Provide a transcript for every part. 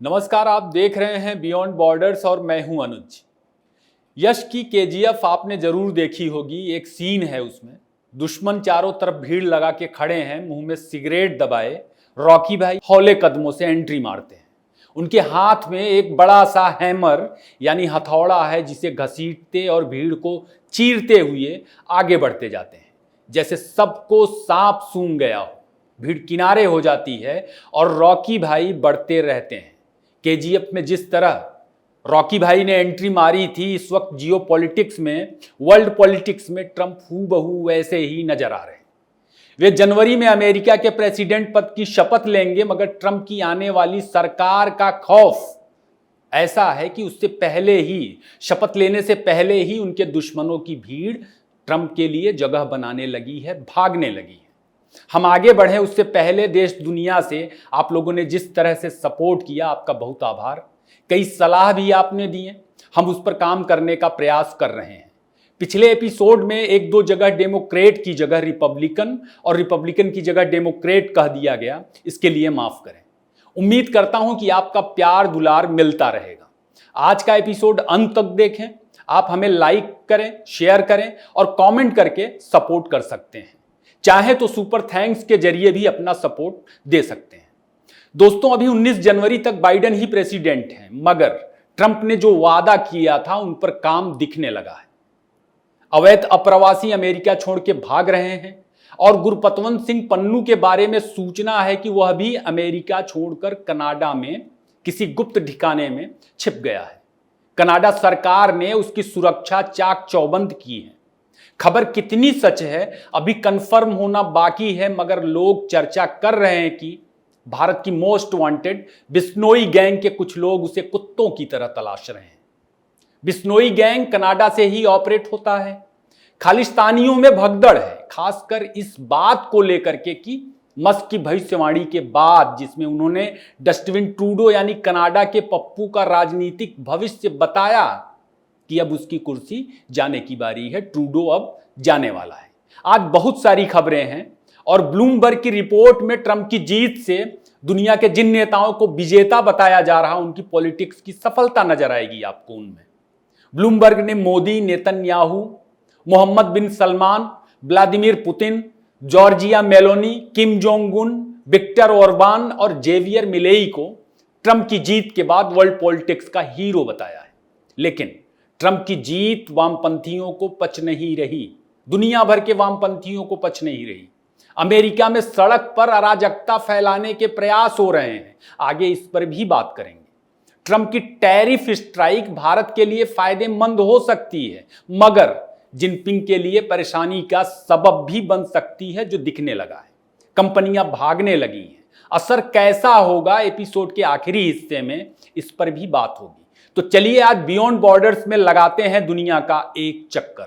नमस्कार, आप देख रहे हैं बियॉन्ड बॉर्डर्स और मैं हूं अनुज। यश की केजीएफ आपने जरूर देखी होगी। एक सीन है उसमें, दुश्मन चारों तरफ भीड़ लगा के खड़े हैं, मुंह में सिगरेट दबाए रॉकी भाई हौले कदमों से एंट्री मारते हैं। उनके हाथ में एक बड़ा सा हैमर यानी हथौड़ा है, जिसे घसीटते और भीड़ को चीरते हुए आगे बढ़ते जाते हैं, जैसे सबको सांप सूंघ गया हो। भीड़ किनारे हो जाती है और रॉकी भाई बढ़ते रहते हैं। केजीएफ में जिस तरह रॉकी भाई ने एंट्री मारी थी, इस वक्त जियो पॉलिटिक्स में, वर्ल्ड पॉलिटिक्स में ट्रंप हूबहू वैसे ही नजर आ रहे हैं। वे जनवरी में अमेरिका के प्रेसिडेंट पद की शपथ लेंगे, मगर ट्रंप की आने वाली सरकार का खौफ ऐसा है कि उससे पहले ही, शपथ लेने से पहले ही उनके दुश्मनों की भीड़ ट्रंप के लिए जगह बनाने लगी है, भागने लगी है। हम आगे बढ़े उससे पहले देश दुनिया से आप लोगों ने जिस तरह से सपोर्ट किया, आपका बहुत आभार। कई सलाह भी आपने दिए, हम उस पर काम करने का प्रयास कर रहे हैं। पिछले एपिसोड में एक दो जगह डेमोक्रेट की जगह रिपब्लिकन और रिपब्लिकन की जगह डेमोक्रेट कह दिया गया, इसके लिए माफ करें। उम्मीद करता हूं कि आपका प्यार दुलार मिलता रहेगा। आज का एपिसोड अंत तक देखें। आप हमें लाइक करें, शेयर करें और कमेंट करके सपोर्ट कर सकते हैं। चाहे तो सुपर थैंक्स के जरिए भी अपना सपोर्ट दे सकते हैं। दोस्तों, अभी 19 जनवरी तक बाइडेन ही प्रेसिडेंट हैं, मगर ट्रंप ने जो वादा किया था उन पर काम दिखने लगा है। अवैध अप्रवासी अमेरिका छोड़ के भाग रहे हैं और गुरपतवंत सिंह पन्नू के बारे में सूचना है कि वह भी अमेरिका छोड़कर कनाडा में किसी गुप्त ठिकाने में छिप गया है। कनाडा सरकार ने उसकी सुरक्षा चाक चौबंद की है। खबर कितनी सच है अभी कंफर्म होना बाकी है, मगर लोग चर्चा कर रहे हैं कि भारत की मोस्ट वांटेड बिश्नोई गैंग के कुछ लोग उसे कुत्तों की तरह तलाश रहे हैं। बिश्नोई गैंग कनाडा से ही ऑपरेट होता है। खालिस्तानियों में भगदड़ है, खासकर इस बात को लेकर के कि मस्क की भविष्यवाणी के बाद, जिसमें उन्होंने डस्टबिन ट्रूडो यानी कनाडा के पप्पू का राजनीतिक भविष्य बताया कि अब उसकी कुर्सी जाने की बारी है, ट्रूडो अब जाने वाला है। आज बहुत सारी खबरें हैं और ब्लूमबर्ग की रिपोर्ट में ट्रंप की जीत से दुनिया के जिन नेताओं को विजेता बताया जा रहा, उनकी पॉलिटिक्स की सफलता नजर आएगी आपको उनमें। ब्लूमबर्ग ने Modi, Netanyahu, Mohammed bin Salman, Vladimir Putin, Giorgia Meloni, Kim Jong Un, Viktor Orban और जेवियर मिलेई को ट्रंप की जीत के बाद वर्ल्ड पॉलिटिक्स का हीरो बताया है। लेकिन ट्रंप की जीत वामपंथियों को पच नहीं रही, दुनिया भर के वामपंथियों को पच नहीं रही। अमेरिका में सड़क पर अराजकता फैलाने के प्रयास हो रहे हैं, आगे इस पर भी बात करेंगे। ट्रंप की टैरिफ स्ट्राइक भारत के लिए फायदेमंद हो सकती है, मगर जिनपिंग के लिए परेशानी का सबब भी बन सकती है, जो दिखने लगा है। कंपनियां भागने लगी हैं। असर कैसा होगा, एपिसोड के आखिरी हिस्से में इस पर भी बात होगी। तो चलिए आज बियॉन्ड बॉर्डर्स में लगाते हैं दुनिया का एक चक्कर।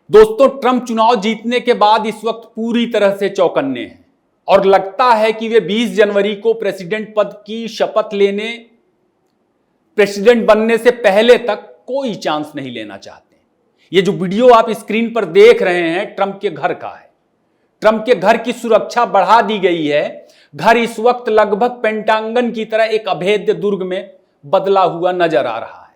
दोस्तों, ट्रंप चुनाव जीतने के बाद इस वक्त पूरी तरह से चौकन्ने हैं और लगता है कि वे 20 जनवरी को प्रेसिडेंट पद की शपथ लेने, प्रेसिडेंट बनने से पहले तक कोई चांस नहीं लेना चाहते। ये जो वीडियो आप स्क्रीन पर देख रहे हैं, ट्रंप के घर का है। ट्रंप के घर की सुरक्षा बढ़ा दी गई है। घर इस वक्त लगभग पेंटागन की तरह एक अभेद्य दुर्ग में बदला हुआ नजर आ रहा है।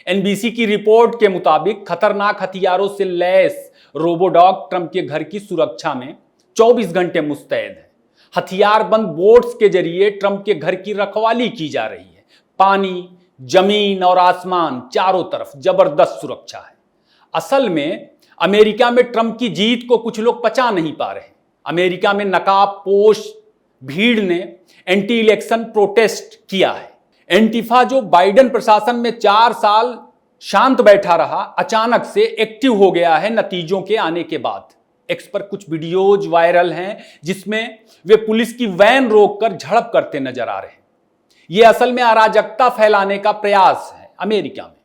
एनबीसी की रिपोर्ट के मुताबिक खतरनाक हथियारों से लैस रोबोडॉग ट्रंप के घर की सुरक्षा में 24 घंटे मुस्तैद है। हथियारबंद बोट्स के जरिए ट्रंप के घर की रखवाली की जा रही है। पानी, जमीन और आसमान, चारों तरफ जबरदस्त सुरक्षा है। असल में अमेरिका में ट्रंप की जीत को कुछ लोग पचा नहीं पा रहे। अमेरिका में नकाबपोश भीड़ ने एंटी इलेक्शन प्रोटेस्ट किया है। एंटीफा, जो बाइडेन प्रशासन में 4 साल शांत बैठा रहा, अचानक से एक्टिव हो गया है नतीजों के आने के बाद। एक्स पर कुछ वीडियोज वायरल हैं जिसमें वे पुलिस की वैन रोककर झड़प करते नजर आ रहे हैं। यह असल में अराजकता फैलाने का प्रयास है। अमेरिका में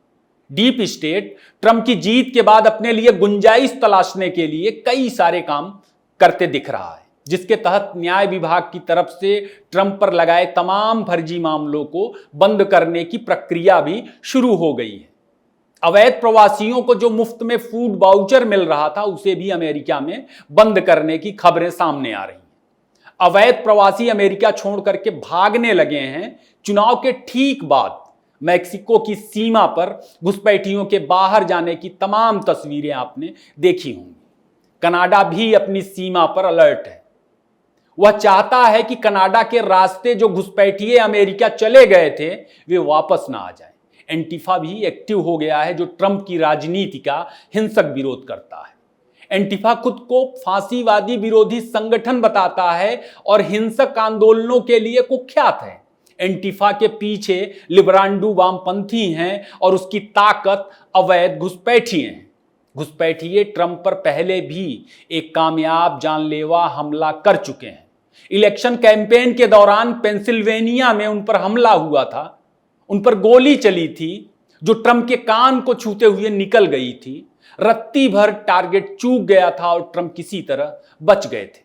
डीप स्टेट ट्रंप की जीत के बाद अपने लिए गुंजाइश तलाशने के लिए कई सारे काम करते दिख रहा है, जिसके तहत न्याय विभाग की तरफ से ट्रंप पर लगाए तमाम फर्जी मामलों को बंद करने की प्रक्रिया भी शुरू हो गई है। अवैध प्रवासियों को जो मुफ्त में फूड वाउचर मिल रहा था, उसे भी अमेरिका में बंद करने की खबरें सामने आ रही हैं। अवैध प्रवासी अमेरिका छोड़ करके भागने लगे हैं। चुनाव के ठीक बाद मैक्सिको की सीमा पर घुसपैठियों के बाहर जाने की तमाम तस्वीरें आपने देखी होंगी। कनाडा भी अपनी सीमा पर अलर्ट है। वह चाहता है कि कनाडा के रास्ते जो घुसपैठिए अमेरिका चले गए थे वे वापस ना आ जाएं। एंटीफा भी एक्टिव हो गया है, जो ट्रंप की राजनीति का हिंसक विरोध करता है। एंटीफा खुद को फांसीवादी विरोधी संगठन बताता है और हिंसक आंदोलनों के लिए कुख्यात है। एंटीफा के पीछे लिबरांडू वामपंथी हैं और उसकी ताकत अवैध घुसपैठिए हैं। घुसपैठिए ट्रंप पर पहले भी एक कामयाब जानलेवा हमला कर चुके हैं। इलेक्शन कैंपेन के दौरान पेंसिल्वेनिया में उन पर हमला हुआ था, उन पर गोली चली थी जो ट्रंप के कान को छूते हुए निकल गई थी। रत्ती भर टारगेट चूक गया था और ट्रंप किसी तरह बच गए थे।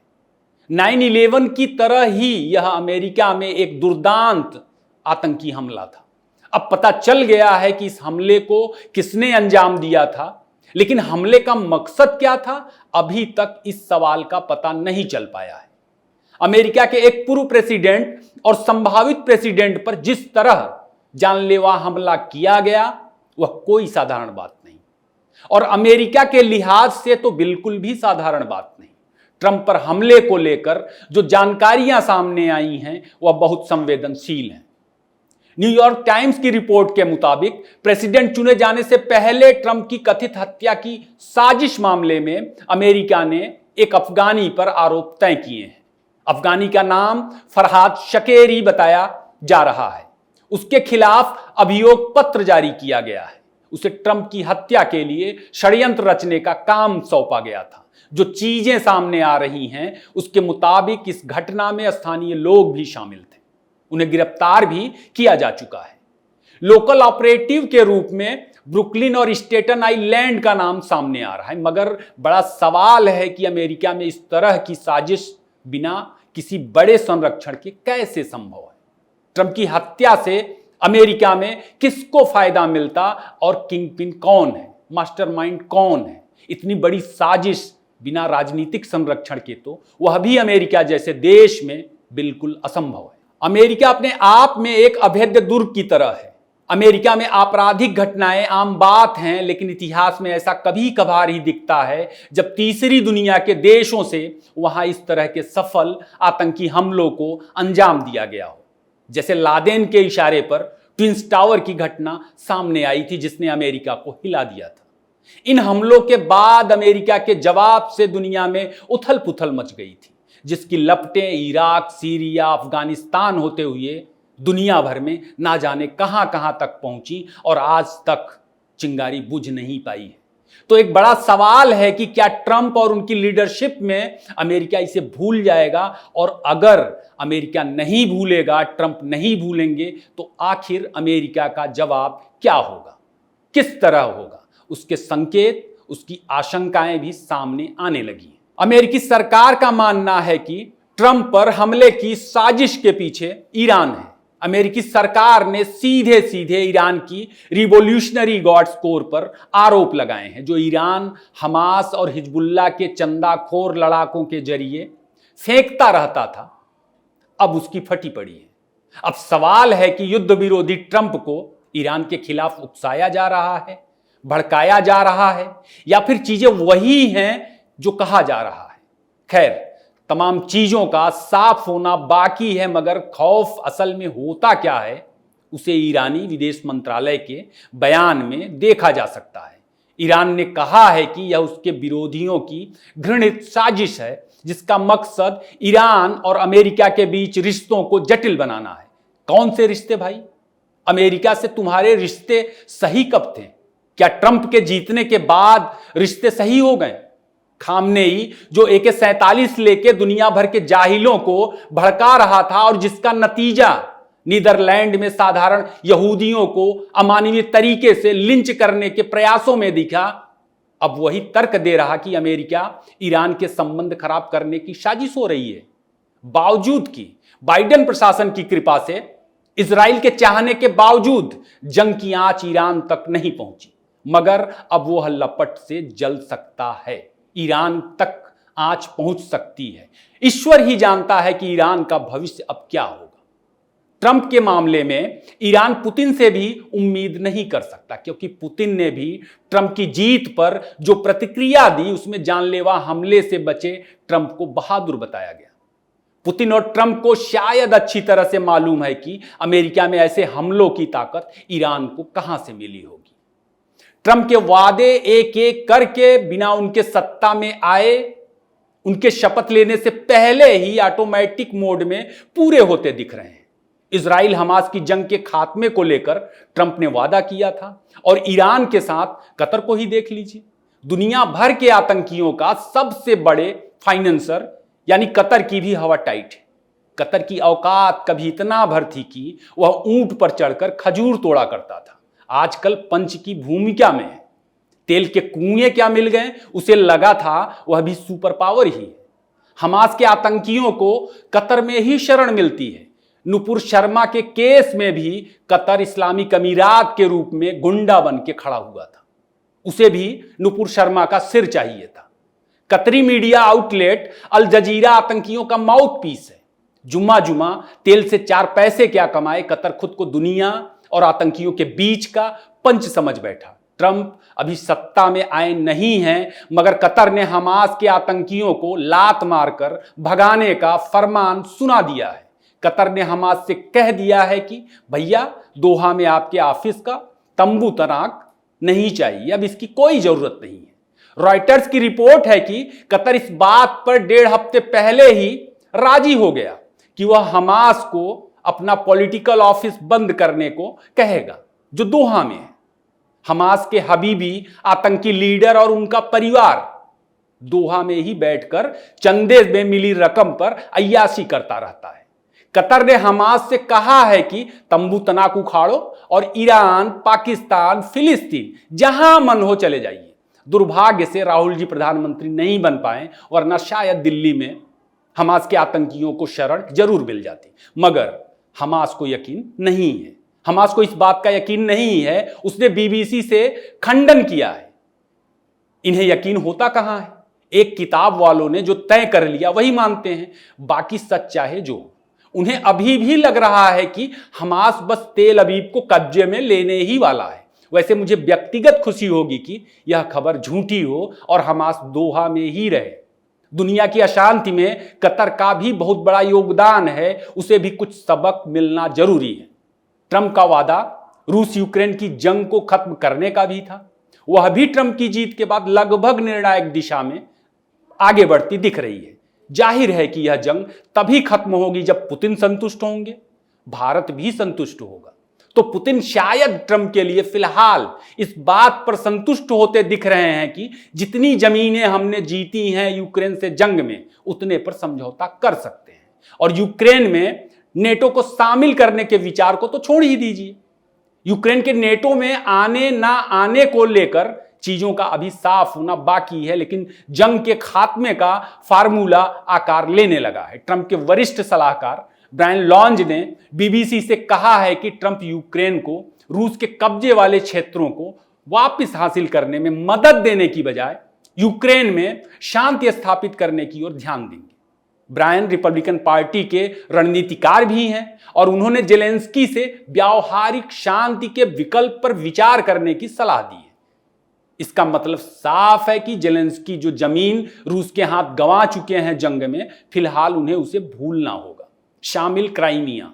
9/11 की तरह ही यह अमेरिका में एक दुर्दांत आतंकी हमला था। अब पता चल गया है कि इस हमले को किसने अंजाम दिया था, लेकिन हमले का मकसद क्या था, अभी तक इस सवाल का पता नहीं चल पाया है। अमेरिका के एक पूर्व प्रेसिडेंट और संभावित प्रेसिडेंट पर जिस तरह जानलेवा हमला किया गया वह कोई साधारण बात नहीं, और अमेरिका के लिहाज से तो बिल्कुल भी साधारण बात नहीं। ट्रंप पर हमले को लेकर जो जानकारियां सामने आई हैं वह बहुत संवेदनशील हैं। न्यूयॉर्क टाइम्स की रिपोर्ट के मुताबिक प्रेसिडेंट चुने जाने से पहले ट्रंप की कथित हत्या की साजिश मामले में अमेरिका ने एक अफगानी पर आरोप तय किए हैं। अफगानी का नाम फरहाद शकेरी बताया जा रहा है। उसके खिलाफ अभियोग पत्र जारी किया गया है। उसे ट्रंप की हत्या के लिए षड्यंत्र रचने का काम सौंपा गया था। जो चीजें सामने आ रही हैं उसके मुताबिक इस घटना में स्थानीय लोग भी शामिल थे। उन्हें गिरफ्तार भी किया जा चुका है। लोकल ऑपरेटिव के रूप में ब्रुकलिन और स्टेटन आइलैंड का नाम सामने आ रहा है, मगर बड़ा सवाल है कि अमेरिका में इस तरह की साजिश बिना किसी बड़े संरक्षण के कैसे संभव है। ट्रंप की हत्या से अमेरिका में किसको फायदा मिलता और किंगपिन कौन है, मास्टरमाइंड कौन है। इतनी बड़ी साजिश बिना राजनीतिक संरक्षण के तो वह भी अमेरिका जैसे देश में बिल्कुल असंभव है। अमेरिका अपने आप में एक अभेद्य दुर्ग की तरह है। अमेरिका में आपराधिक घटनाएं आम बात हैं, लेकिन इतिहास में ऐसा कभी कभार ही दिखता है जब तीसरी दुनिया के देशों से वहां इस तरह के सफल आतंकी हमलों को अंजाम दिया गया हो। जैसे लादेन के इशारे पर ट्विंस टावर की घटना सामने आई थी, जिसने अमेरिका को हिला दिया था। इन हमलों के बाद अमेरिका के जवाब से दुनिया में उथल पुथल मच गई थी, जिसकी लपटें इराक, सीरिया, अफगानिस्तान होते हुए दुनिया भर में ना जाने कहां कहां तक पहुंची और आज तक चिंगारी बुझ नहीं पाई है। तो एक बड़ा सवाल है कि क्या ट्रंप और उनकी लीडरशिप में अमेरिका इसे भूल जाएगा, और अगर अमेरिका नहीं भूलेगा, ट्रंप नहीं भूलेंगे, तो आखिर अमेरिका का जवाब क्या होगा, किस तरह होगा। उसके संकेत, उसकी आशंकाएं भी सामने आने लगी हैं। अमेरिकी सरकार का मानना है कि ट्रंप पर हमले की साजिश के पीछे ईरान है। अमेरिकी सरकार ने सीधे सीधे ईरान की रिवॉल्यूशनरी गार्ड्स कोर पर आरोप लगाए हैं, जो ईरान, हमास और हिजबुल्लाह के चंदाखोर लड़ाकों के जरिए फेंकता रहता था। अब उसकी फटी पड़ी है। अब सवाल है कि युद्ध विरोधी ट्रंप को ईरान के खिलाफ उकसाया जा रहा है, भड़काया जा रहा है, या फिर चीजें वही हैं जो कहा जा रहा है। खैर, तमाम चीजों का साफ होना बाकी है, मगर खौफ असल में होता क्या है उसे ईरानी विदेश मंत्रालय के बयान में देखा जा सकता है। ईरान ने कहा है कि यह उसके विरोधियों की घृणित साजिश है, जिसका मकसद ईरान और अमेरिका के बीच रिश्तों को जटिल बनाना है। कौन से रिश्ते भाई? अमेरिका से तुम्हारे रिश्ते सही कब थे? क्या ट्रंप के जीतने के बाद रिश्ते सही हो गए? खामनेई जो AK-47 लेके दुनिया भर के जाहिलों को भड़का रहा था और जिसका नतीजा नीदरलैंड में साधारण यहूदियों को अमानवीय तरीके से लिंच करने के प्रयासों में दिखा, अब वही तर्क दे रहा कि अमेरिका ईरान के संबंध खराब करने की साजिश हो रही है। बावजूद कि बाइडेन प्रशासन की कृपा से, इजराइल के चाहने के बावजूद जंग की आंच ईरान तक नहीं पहुंची, मगर अब वह लपट से जल सकता है। ईरान तक आंच पहुंच सकती है। ईश्वर ही जानता है कि ईरान का भविष्य अब क्या होगा। ट्रंप के मामले में ईरान पुतिन से भी उम्मीद नहीं कर सकता, क्योंकि पुतिन ने भी ट्रंप की जीत पर जो प्रतिक्रिया दी उसमें जानलेवा हमले से बचे ट्रंप को बहादुर बताया गया। पुतिन और ट्रंप को शायद अच्छी तरह से मालूम है कि अमेरिका में ऐसे हमलों की ताकत ईरान को कहां से मिली होगी। ट्रंप के वादे एक एक करके बिना उनके सत्ता में आए, उनके शपथ लेने से पहले ही ऑटोमेटिक मोड में पूरे होते दिख रहे हैं। इजराइल हमास की जंग के खात्मे को लेकर ट्रंप ने वादा किया था, और ईरान के साथ कतर को ही देख लीजिए। दुनिया भर के आतंकियों का सबसे बड़े फाइनेंसर यानी कतर की भी हवा टाइट है। कतर की औकात कभी इतना भर थी कि वह ऊंट पर चढ़कर खजूर तोड़ा करता था, आजकल पंच की भूमिका में है। तेल के कुएं क्या मिल गए, उसे लगा था वह भी सुपर पावर ही है। हमास के आतंकियों को कतर में ही शरण मिलती है। नुपुर शर्मा के केस में भी कतर इस्लामिक अमीरात के रूप में गुंडा बन के खड़ा हुआ था। उसे भी नुपुर शर्मा का सिर चाहिए था। कतरी मीडिया आउटलेट अल जजीरा आतंकियों का माउथ पीस है। जुम्मा जुम्मा तेल से 4 पैसे क्या कमाए, कतर खुद को दुनिया और आतंकियों के बीच का पंच समझ बैठा। ट्रंप अभी सत्ता में आए नहीं हैं, मगर कतर ने हमास के आतंकियों को लात मारकर भगाने का फरमान सुना दिया है। कतर ने हमास से कह दिया है कि भैया, दोहा में आपके ऑफिस का तंबू तनाक नहीं चाहिए, अब इसकी कोई जरूरत नहीं है। रॉयटर्स की रिपोर्ट है कि कतर इस बात पर 1.5 हफ्ते पहले ही राजी हो गया कि वह हमास को अपना पॉलिटिकल ऑफिस बंद करने को कहेगा, जो दोहा में है। हमास के हबीबी आतंकी लीडर और उनका परिवार दोहा में ही बैठकर चंदे में मिली रकम पर अय्याशी करता रहता है। कतर ने हमास से कहा है कि तंबू तनाक उखाड़ो और ईरान, पाकिस्तान, फिलिस्तीन जहां मन हो चले जाइए। दुर्भाग्य से राहुल जी प्रधानमंत्री नहीं बन पाए, वरना शायद दिल्ली में हमास के आतंकियों को शरण जरूर मिल जाती। मगर हमास को यकीन नहीं है। हमास को इस बात का यकीन नहीं है। उसने बीबीसी से खंडन किया है। इन्हें यकीन होता कहां है? एक किताब वालों ने जो तय कर लिया वही मानते हैं, बाकी सच चाहे जो। उन्हें अभी भी लग रहा है कि हमास बस तेल अवीव को कब्जे में लेने ही वाला है। वैसे मुझे व्यक्तिगत खुशी होगी कि यह खबर झूठी हो और हमास दोहा में ही रहे। दुनिया की अशांति में कतर का भी बहुत बड़ा योगदान है, उसे भी कुछ सबक मिलना जरूरी है। ट्रंप का वादा रूस यूक्रेन की जंग को खत्म करने का भी था। वह भी ट्रंप की जीत के बाद लगभग निर्णायक दिशा में आगे बढ़ती दिख रही है। जाहिर है कि यह जंग तभी खत्म होगी जब पुतिन संतुष्ट होंगे, भारत भी संतुष्ट होगा। तो पुतिन शायद ट्रंप के लिए फिलहाल इस बात पर संतुष्ट होते दिख रहे हैं कि जितनी जमीनें हमने जीती हैं यूक्रेन से जंग में, उतने पर समझौता कर सकते हैं। और यूक्रेन में नेटो को शामिल करने के विचार को तो छोड़ ही दीजिए। यूक्रेन के नेटो में आने ना आने को लेकर चीजों का अभी साफ होना बाकी है, लेकिन जंग के खात्मे का फार्मूला आकार लेने लगा है। ट्रंप के वरिष्ठ सलाहकार ब्रायन लॉन्ज ने बीबीसी से कहा है कि ट्रंप यूक्रेन को रूस के कब्जे वाले क्षेत्रों को वापस हासिल करने में मदद देने की बजाय यूक्रेन में शांति स्थापित करने की ओर ध्यान देंगे। ब्रायन रिपब्लिकन पार्टी के रणनीतिकार भी हैं और उन्होंने जेलेंस्की से व्यावहारिक शांति के विकल्प पर विचार करने की सलाह दी है। इसका मतलब साफ है कि जेलेंस्की जो जमीन रूस के हाथ गंवा चुके हैं जंग में, फिलहाल उन्हें उसे भूलना होगा, शामिल क्राइमिया।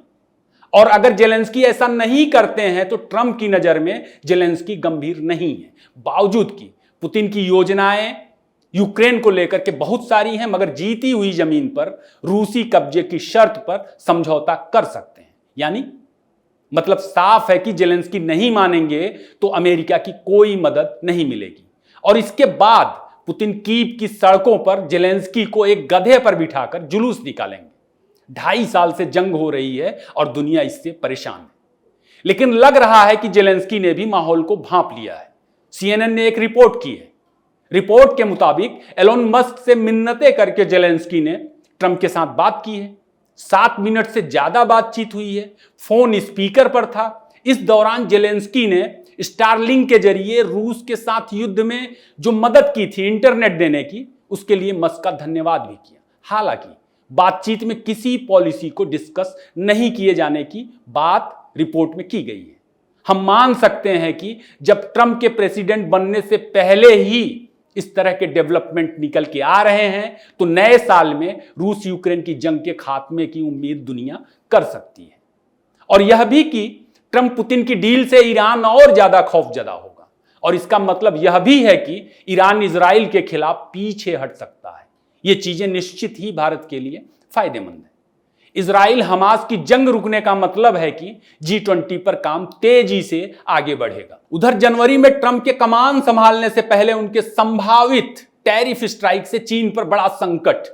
और अगर जेलेंस्की ऐसा नहीं करते हैं तो ट्रंप की नजर में जेलेंस्की गंभीर नहीं है, बावजूद कि पुतिन की योजनाएं यूक्रेन को लेकर के बहुत सारी हैं, मगर जीती हुई जमीन पर रूसी कब्जे की शर्त पर समझौता कर सकते हैं। यानी मतलब साफ है कि जेलेंस्की नहीं मानेंगे तो अमेरिका की कोई मदद नहीं मिलेगी। और इसके बाद पुतिन कीव की सड़कों पर जेलेंस्की को एक गधे पर बिठाकर जुलूस निकालेंगे। 2.5 साल से जंग हो रही है और दुनिया इससे परेशान है, लेकिन लग रहा है कि जेलेंस्की ने भी माहौल को भांप लिया है। CNN ने एक रिपोर्ट की है। रिपोर्ट के मुताबिक एलोन मस्क से मिन्नतें करके जेलेंस्की ने ट्रंप के साथ बात की है। 7 मिनट से ज्यादा बातचीत हुई है। फोन स्पीकर पर था। इस दौरान जेलेंस्की ने स्टारलिंक के जरिए रूस के साथ युद्ध में जो मदद की थी इंटरनेट देने की, उसके लिए मस्क का धन्यवाद भी किया। हालांकि बातचीत में किसी पॉलिसी को डिस्कस नहीं किए जाने की बात रिपोर्ट में की गई है। हम मान सकते हैं कि जब ट्रंप के प्रेसिडेंट बनने से पहले ही इस तरह के डेवलपमेंट निकल के आ रहे हैं तो नए साल में रूस यूक्रेन की जंग के खात्मे की उम्मीद दुनिया कर सकती है। और यह भी कि ट्रंप पुतिन की डील से ईरान और ज्यादा खौफजदा होगा और इसका मतलब यह भी है कि ईरान इजराइल के खिलाफ पीछे हट सकता है। ये चीजें निश्चित ही भारत के लिए फायदेमंद है। इजराइल हमास की जंग रुकने का मतलब है कि G20 पर काम तेजी से आगे बढ़ेगा। उधर जनवरी में ट्रंप के कमान संभालने से पहले उनके संभावित टैरिफ स्ट्राइक से चीन पर बड़ा संकट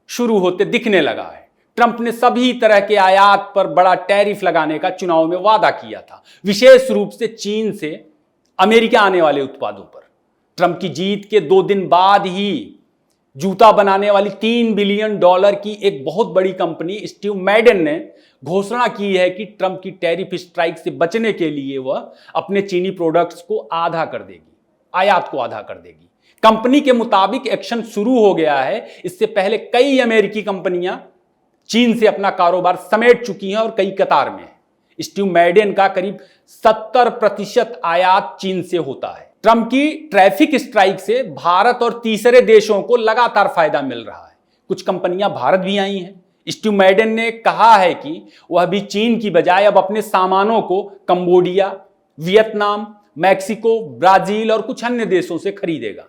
शुरू होते दिखने लगा है। ट्रंप ने सभी तरह के आयात पर बड़ा टैरिफ लगाने का चुनाव में वादा किया था, विशेष रूप से चीन से अमेरिका आने वाले उत्पादों पर। ट्रंप की जीत के 2 दिन बाद ही जूता बनाने वाली $3 बिलियन की एक बहुत बड़ी कंपनी स्टीव मैडन ने घोषणा की है कि ट्रंप की टैरिफ स्ट्राइक से बचने के लिए वह अपने चीनी प्रोडक्ट्स को आधा कर देगी, आयात को आधा कर देगी। कंपनी के मुताबिक एक्शन शुरू हो गया है। इससे पहले कई अमेरिकी कंपनियां चीन से अपना कारोबार समेट चुकी हैं और कई कतार में है। स्टीव मैडन का करीब 70% आयात चीन से होता है। ट्रंप की ट्रैफिक स्ट्राइक से भारत और तीसरे देशों को लगातार फायदा मिल रहा है। कुछ कंपनियां भारत भी आई हैं। स्टीव मैडन ने कहा है कि वह भी चीन की बजाय अब अपने सामानों को कंबोडिया, वियतनाम, मैक्सिको, ब्राजील और कुछ अन्य देशों से खरीदेगा।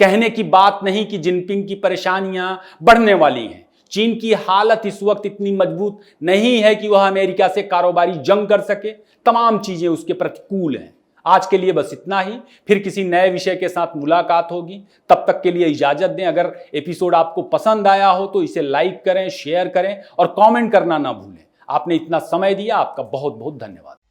कहने की बात नहीं कि जिनपिंग की परेशानियां बढ़ने वाली हैं। चीन की हालत इस वक्त इतनी मजबूत नहीं है कि वह अमेरिका से कारोबारी जंग कर सके। तमाम चीजें उसके प्रतिकूल हैं। आज के लिए बस इतना ही। फिर किसी नए विषय के साथ मुलाकात होगी। तब तक के लिए इजाजत दें। अगर एपिसोड आपको पसंद आया हो तो इसे लाइक करें, शेयर करें और कमेंट करना ना भूलें। आपने इतना समय दिया, आपका बहुत बहुत धन्यवाद।